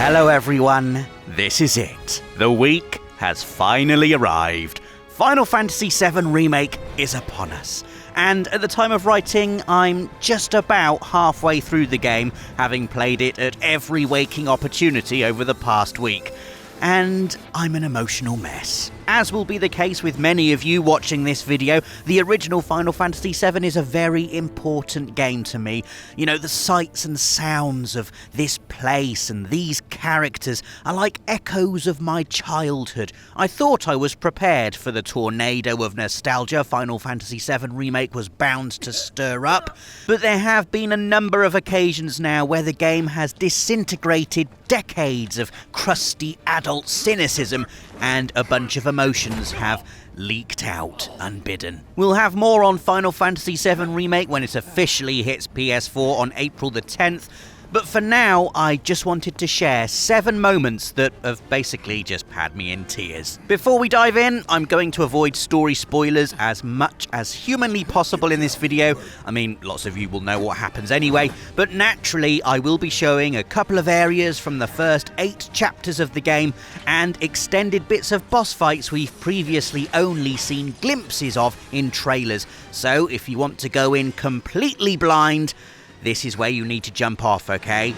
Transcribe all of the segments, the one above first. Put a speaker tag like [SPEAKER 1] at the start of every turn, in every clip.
[SPEAKER 1] Hello everyone, this is it. The week has finally arrived. Final Fantasy VII Remake is upon us. And at the time of writing, I'm just about halfway through the game, having played it at every waking opportunity over the past week. And I'm an emotional mess. As will be the case with many of you watching this video, the original Final Fantasy VII is a very important game to me. You know, the sights and sounds of this place and these characters are like echoes of my childhood. I thought I was prepared for the tornado of nostalgia Final Fantasy VII Remake was bound to stir up, but there have been a number of occasions now where the game has disintegrated decades of crusty adult cynicism, and a bunch of emotions have leaked out unbidden. We'll have more on Final Fantasy VII Remake when it officially hits PS4 on April the 10th, but for now, I just wanted to share 7 moments that have basically just had me in tears. Before we dive in, I'm going to avoid story spoilers as much as humanly possible in this video. I mean, lots of you will know what happens anyway, but naturally, I will be showing a couple of areas from the first 8 chapters of the game and extended bits of boss fights we've previously only seen glimpses of in trailers. So if you want to go in completely blind, this is where you need to jump off, okay?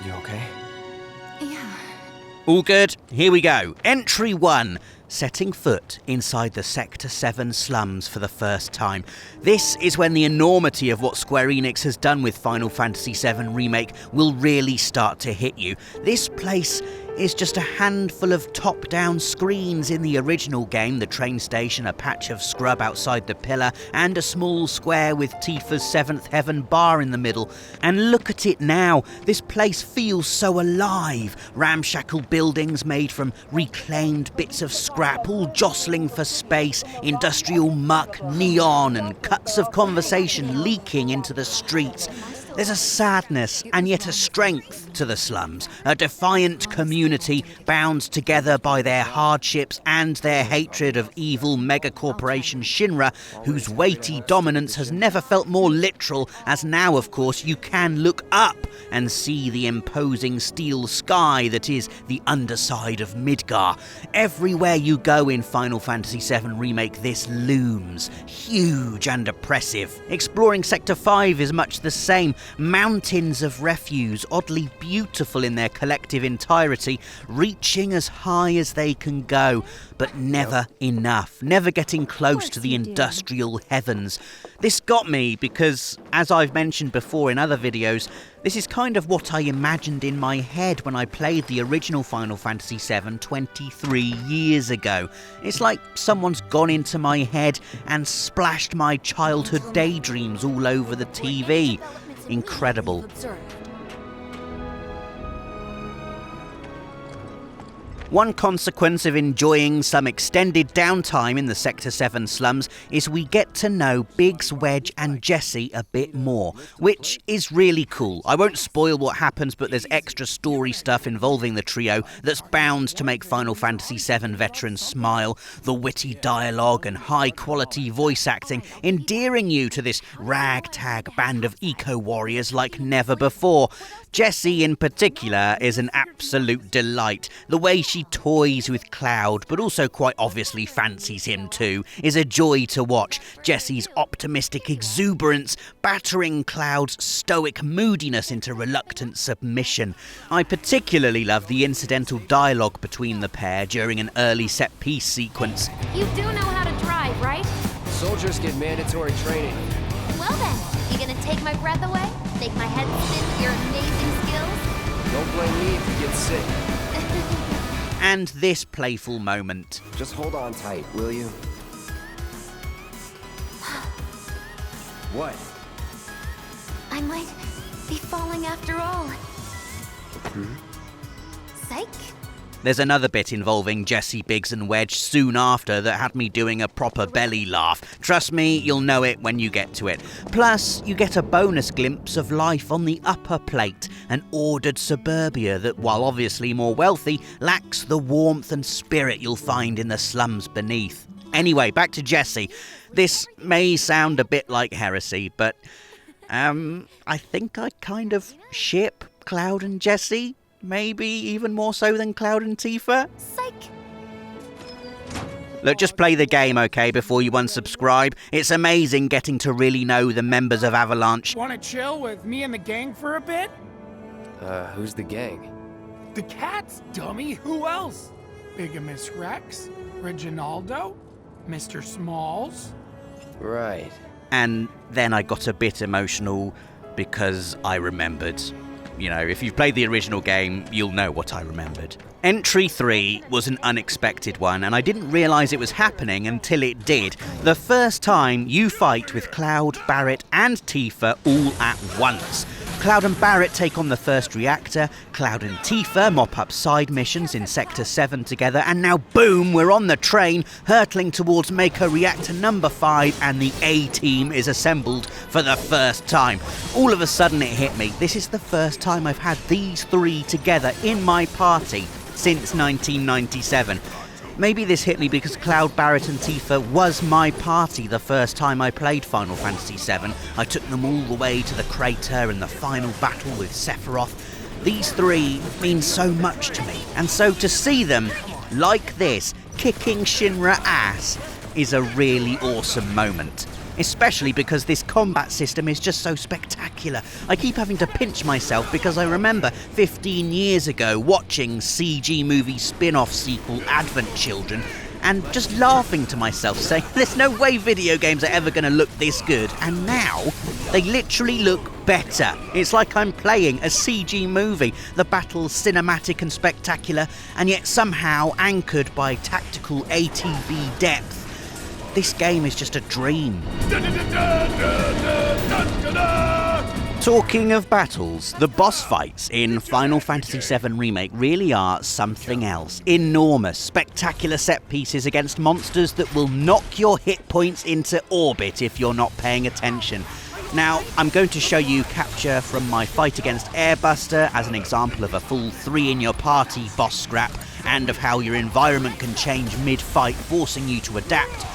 [SPEAKER 2] You okay?
[SPEAKER 3] Yeah.
[SPEAKER 1] All good? Here we go. Entry 1. Setting foot inside the Sector 7 slums for the first time. This is when the enormity of what Square Enix has done with Final Fantasy VII Remake will really start to hit you. This place is just a handful of top-down screens in the original game, the train station, a patch of scrub outside the pillar, and a small square with Tifa's 7th Heaven bar in the middle. And look at it now, this place feels so alive. Ramshackle buildings made from reclaimed bits of scrap, all jostling for space, industrial muck, neon, and cuts of conversation leaking into the streets. There's a sadness and yet a strength to the slums, a defiant community bound together by their hardships and their hatred of evil megacorporation Shinra, whose weighty dominance has never felt more literal, as now, of course, you can look up and see the imposing steel sky that is the underside of Midgar. Everywhere you go in Final Fantasy VII Remake, this looms, huge and oppressive. Exploring Sector 5 is much the same. Mountains of refuse, oddly beautiful in their collective entirety, reaching as high as they can go, but never enough, never getting close to the industrial heavens. This got me because, as I've mentioned before in other videos, this is kind of what I imagined in my head when I played the original Final Fantasy VII 23 years ago. It's like someone's gone into my head and splashed my childhood daydreams all over the TV. Incredible. One consequence of enjoying some extended downtime in the Sector 7 slums is we get to know Biggs, Wedge and Jessie a bit more, which is really cool. I won't spoil what happens, but there's extra story stuff involving the trio that's bound to make Final Fantasy VII veterans smile. The witty dialogue and high-quality voice acting endearing you to this ragtag band of eco-warriors like never before. Jessie in particular is an absolute delight. The way she toys with Cloud, but also quite obviously fancies him too, is a joy to watch. Jessie's optimistic exuberance battering Cloud's stoic moodiness into reluctant submission. I particularly love the incidental dialogue between the pair during an early set-piece sequence.
[SPEAKER 3] You do know how to drive, right?
[SPEAKER 2] Soldiers get mandatory training.
[SPEAKER 3] Well then, you gonna take my breath away? Make my head spin with your amazing skills?
[SPEAKER 2] Don't blame me if you get sick.
[SPEAKER 1] And this playful moment.
[SPEAKER 2] Just hold on tight, will you? What?
[SPEAKER 3] I might be falling after all. Psych?
[SPEAKER 1] There's another bit involving Jessie, Biggs and Wedge soon after that had me doing a proper belly laugh. Trust me, you'll know it when you get to it. Plus, you get a bonus glimpse of life on the upper plate, an ordered suburbia that, while obviously more wealthy, lacks the warmth and spirit you'll find in the slums beneath. Anyway, back to Jessie. This may sound a bit like heresy, but I think I kind of ship Cloud and Jessie. Maybe even more so than Cloud and Tifa.
[SPEAKER 3] Psych.
[SPEAKER 1] Look, just play the game, okay, before you unsubscribe. It's amazing getting to really know the members of Avalanche.
[SPEAKER 4] Wanna chill with me and the gang for a bit?
[SPEAKER 2] Who's the gang?
[SPEAKER 4] The cats, dummy. Who else? Bigamous Rex, Reginaldo, Mr. Smalls.
[SPEAKER 2] Right.
[SPEAKER 1] And then I got a bit emotional because I remembered. You know, if you've played the original game, you'll know what I remembered. Entry 3 was an unexpected one, and I didn't realise it was happening until it did. The first time you fight with Cloud, Barret and Tifa all at once. Cloud and Barret take on the first reactor, Cloud and Tifa mop up side missions in Sector 7 together, and now boom, we're on the train, hurtling towards Mako Reactor number 5, and the A-Team is assembled for the first time. All of a sudden it hit me, this is the first time I've had these three together in my party since 1997. Maybe this hit me because Cloud, Barret and Tifa was my party the first time I played Final Fantasy VII. I took them all the way to the crater and the final battle with Sephiroth. These three mean so much to me, and so to see them, like this, kicking Shinra ass, is a really awesome moment. Especially because this combat system is just so spectacular. I keep having to pinch myself because I remember 15 years ago watching CG movie spin-off sequel Advent Children and just laughing to myself saying there's no way video games are ever going to look this good, and now they literally look better. It's like I'm playing a CG movie. The battle's cinematic and spectacular, and yet somehow anchored by tactical ATB depth. This game is just a dream. Talking of battles, the boss fights in Final Fantasy VII Remake really are something else. Enormous, spectacular set pieces against monsters that will knock your hit points into orbit if you're not paying attention. Now, I'm going to show you capture from my fight against Airbuster as an example of a full 3 in your party boss scrap, and of how your environment can change mid-fight, forcing you to adapt.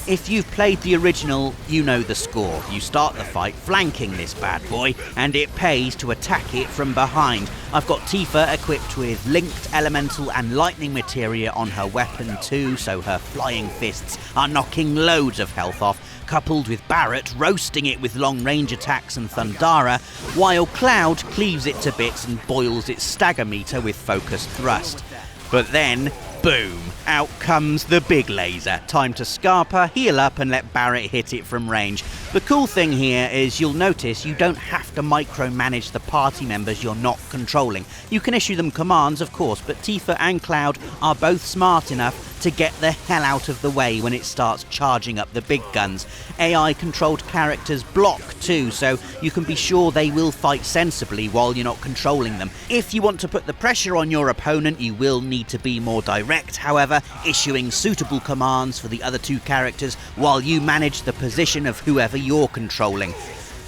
[SPEAKER 1] If you've played the original, you know the score. You start the fight flanking this bad boy, and it pays to attack it from behind. I've got Tifa equipped with linked elemental and lightning materia on her weapon too, so her flying fists are knocking loads of health off, coupled with Barret roasting it with long-range attacks and Thundara, while Cloud cleaves it to bits and boils its stagger meter with focused thrust. But then, boom, out comes the big laser. Time to Scarper, heal up and let Barret hit it from range. The cool thing here is you'll notice you don't have to micromanage the party members you're not controlling. You can issue them commands, of course, but Tifa and Cloud are both smart enough to get the hell out of the way when it starts charging up the big guns. AI-controlled characters block too, so you can be sure they will fight sensibly while you're not controlling them. If you want to put the pressure on your opponent, you will need to be more direct, however, issuing suitable commands for the other two characters while you manage the position of whoever you're controlling.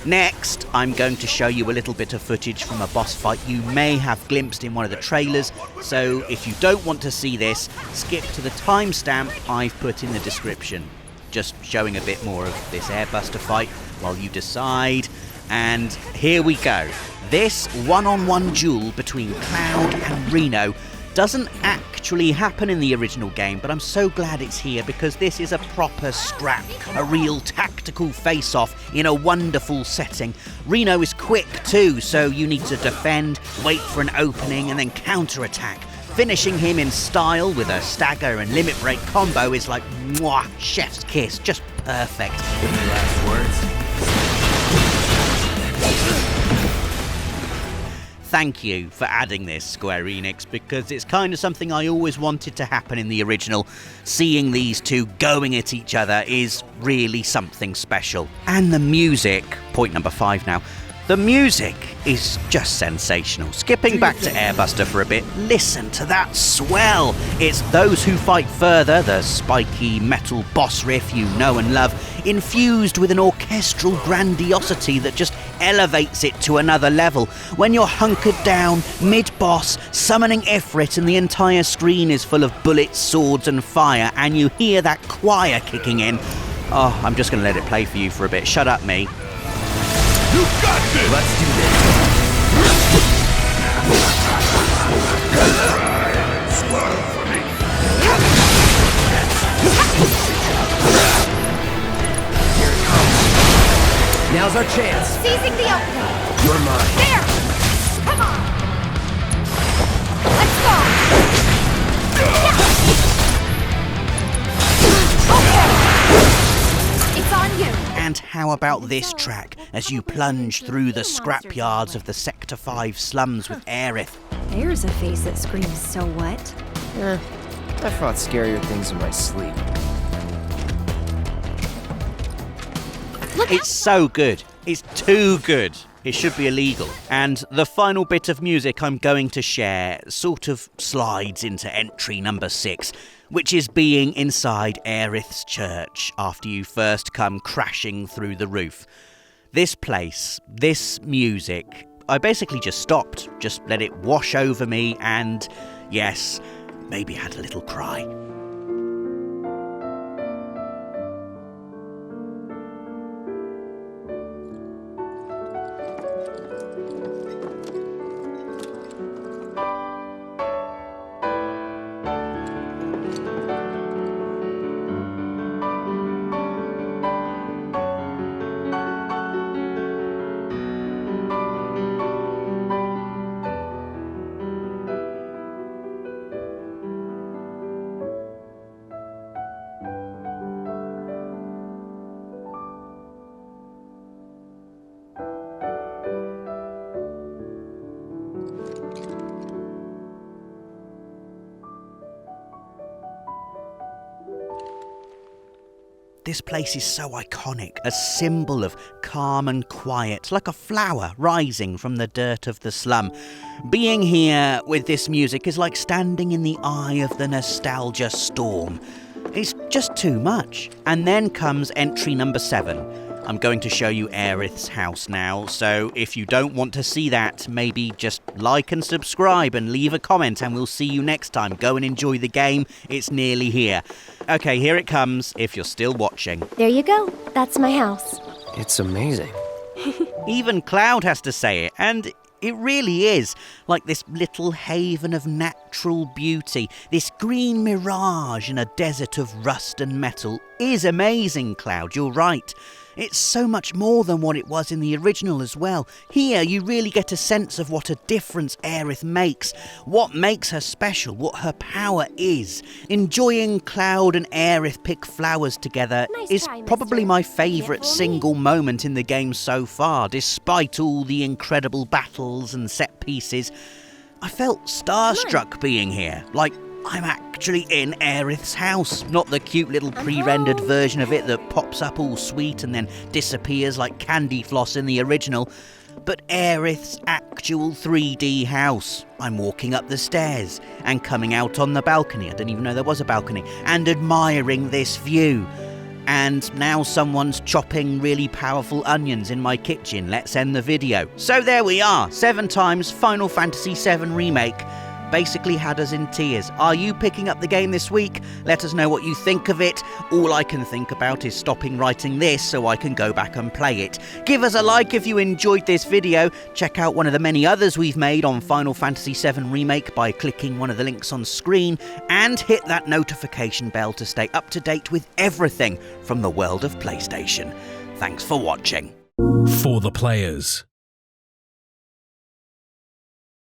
[SPEAKER 1] Next, I'm going to show you a little bit of footage from a boss fight you may have glimpsed in one of the trailers, so if you don't want to see this, skip to the timestamp I've put in the description. Just showing a bit more of this Airbuster fight while you decide, and here we go. This one-on-one duel between Cloud and Reno doesn't actually happen in the original game, but I'm so glad it's here because this is a proper scrap, a real tactical face-off in a wonderful setting. Reno is quick too, so you need to defend, wait for an opening and then counter-attack. Finishing him in style with a stagger and limit break combo is like, mwah, chef's kiss, just perfect.
[SPEAKER 2] Any last words?
[SPEAKER 1] Thank you for adding this, Square Enix, because it's kind of something I always wanted to happen in the original. Seeing these two going at each other is really something special. And the music, point number 5 now, The music is just sensational. Skipping back to Airbuster for a bit, listen to that swell. It's Those Who Fight Further, the spiky metal boss riff you know and love, infused with an orchestral grandiosity that just elevates it to another level. When you're hunkered down, mid-boss, summoning Ifrit and the entire screen is full of bullets, swords and fire, and you hear that choir kicking in. Oh, I'm just going to let it play for you for a bit. Shut up, me.
[SPEAKER 2] You got this! Let's do this. Here it comes. Now's our chance.
[SPEAKER 3] Seizing the opening.
[SPEAKER 2] You're mine.
[SPEAKER 3] There! Come on! Let's go! Okay! It's on you.
[SPEAKER 1] And how about this track as you plunge through the scrapyards of the Sector 5 slums with Aerith?
[SPEAKER 5] There's a face that screams, so what?
[SPEAKER 2] I fought scarier things in my sleep.
[SPEAKER 1] It's so good. It's too good. It should be illegal. And the final bit of music I'm going to share sort of slides into entry number 6, which is being inside Aerith's church after you first come crashing through the roof. This place, this music, I basically just stopped, just let it wash over me and, yes, maybe had a little cry. This place is so iconic, a symbol of calm and quiet, like a flower rising from the dirt of the slum. Being here with this music is like standing in the eye of the nostalgia storm. It's just too much. And then comes entry number 7. I'm going to show you Aerith's house now, so if you don't want to see that, maybe just like and subscribe and leave a comment and we'll see you next time. Go and enjoy the game, it's nearly here. Okay, here it comes, if you're still watching.
[SPEAKER 5] There you go. That's my house.
[SPEAKER 2] It's amazing.
[SPEAKER 1] Even Cloud has to say it, and it really is, like this little haven of natural beauty. This green mirage in a desert of rust and metal is amazing, Cloud, you're right. It's so much more than what it was in the original as well. Here you really get a sense of what a difference Aerith makes, what makes her special, what her power is. Enjoying Cloud and Aerith pick flowers together is probably my favourite single moment in the game so far, despite all the incredible battles and set pieces. I felt starstruck being here, like I'm actually in Aerith's house, not the cute little pre-rendered version of it that pops up all sweet and then disappears like candy floss in the original, but Aerith's actual 3D house. I'm walking up the stairs and coming out on the balcony, I didn't even know there was a balcony, and admiring this view. And now someone's chopping really powerful onions in my kitchen. Let's end the video. So there we are, 7 times Final Fantasy VII Remake. Basically had us in tears. Are you picking up the game this week? Let us know what you think of it. All I can think about is stopping writing this so I can go back and play it. Give us a like if you enjoyed this video. Check out one of the many others we've made on Final Fantasy VII Remake by clicking one of the links on screen, and hit that notification bell to stay up to date with everything from the world of PlayStation. Thanks for watching.
[SPEAKER 6] For the players.